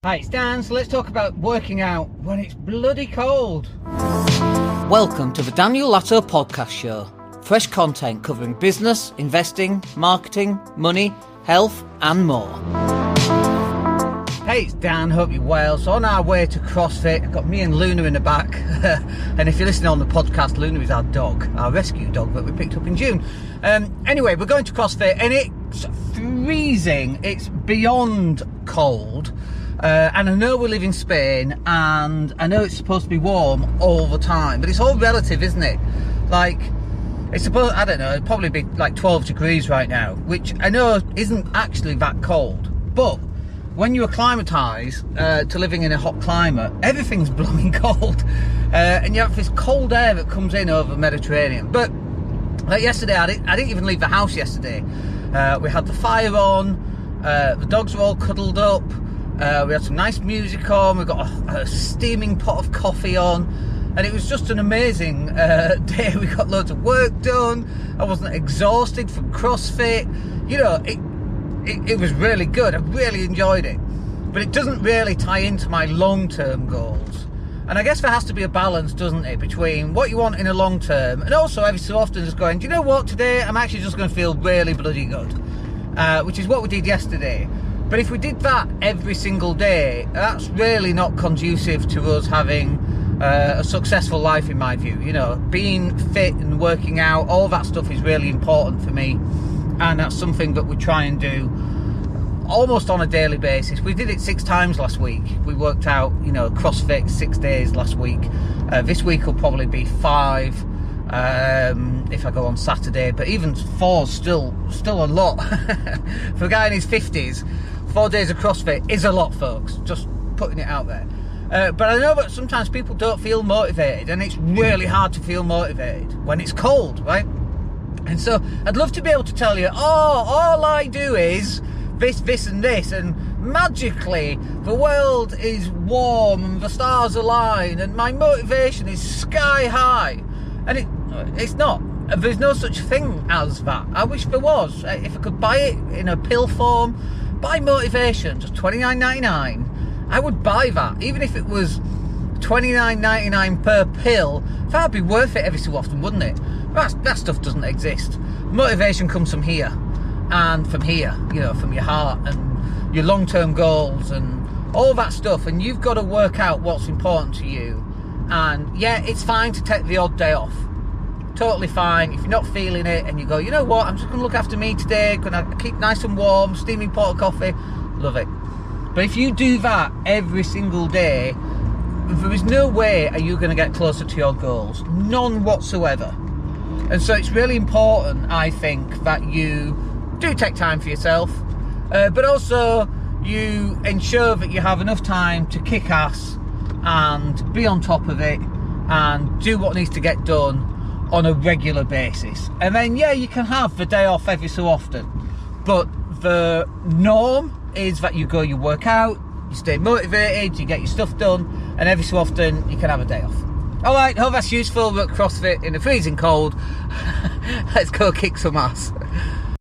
Hi, it's Dan, so let's talk about working out when it's bloody cold. Welcome to the Daniel Latto Podcast Show. Fresh content covering business, investing, marketing, money, health and more. Hey, it's Dan, hope you're well. So on our way to CrossFit, I've got me and Luna in the back. And if you're listening on the podcast, Luna is our dog, our rescue dog that we picked up in June. Anyway, we're going to CrossFit and it's freezing. It's beyond cold. And I know we live in Spain and I know it's supposed to be warm all the time, but it's all relative, isn't it? Like, it's supposed, I don't know, it'd probably be like 12 degrees right now, which I know isn't actually that cold. But when you acclimatise to living in a hot climate, everything's blooming cold. And you have this cold air that comes in over the Mediterranean. But like yesterday, I didn't even leave the house yesterday. We had the fire on, the dogs were all cuddled up. We had some nice music on, we got a steaming pot of coffee on, and it was just an amazing day. We got loads of work done. I wasn't exhausted from CrossFit. You know, it was really good. I really enjoyed it. But it doesn't really tie into my long-term goals. And I guess there has to be a balance, doesn't it, between what you want in a long term and also every so often just going, do you know what, today I'm actually just going to feel really bloody good. Which is what we did yesterday. But if we did that every single day, that's really not conducive to us having a successful life, in my view. You know, being fit and working out, all that stuff is really important for me. And that's something that we try and do almost on a daily basis. We did it 6 times last week. We worked out, you know, CrossFit 6 days last week. This week will probably be 5 if I go on Saturday. But even 4's still a lot. For a guy in his 50s, 4 days of CrossFit is a lot, folks. Just putting it out there. But I know that sometimes people don't feel motivated, and it's really hard to feel motivated when it's cold, right? And so I'd love to be able to tell you, all I do is this and this, and magically the world is warm and the stars align and my motivation is sky high. And it's not. There's no such thing as that. I wish there was. If I could buy it in a pill form, buy motivation, just $29.99, I would buy that. Even if it was $29.99 per pill, that'd be worth it every so often, wouldn't it? That stuff doesn't exist. Motivation comes from here, and from here, you know, from your heart and your long-term goals and all that stuff. And you've got to work out what's important to you. And yeah, it's fine to take the odd day off. Totally fine. If you're not feeling it and you go, you know what, I'm just going to look after me today, going to keep nice and warm, steaming pot of coffee, love it. But if you do that every single day, there is no way are you going to get closer to your goals. None whatsoever. And so it's really important, I think, that you do take time for yourself, but also you ensure that you have enough time to kick ass and be on top of it and do what needs to get done on a regular basis. And then yeah, you can have the day off every so often, but the norm is that you go, you work out, you stay motivated, you get your stuff done, and every so often you can have a day off. Alright, hope that's useful. We're at CrossFit in the freezing cold. Let's go kick some ass.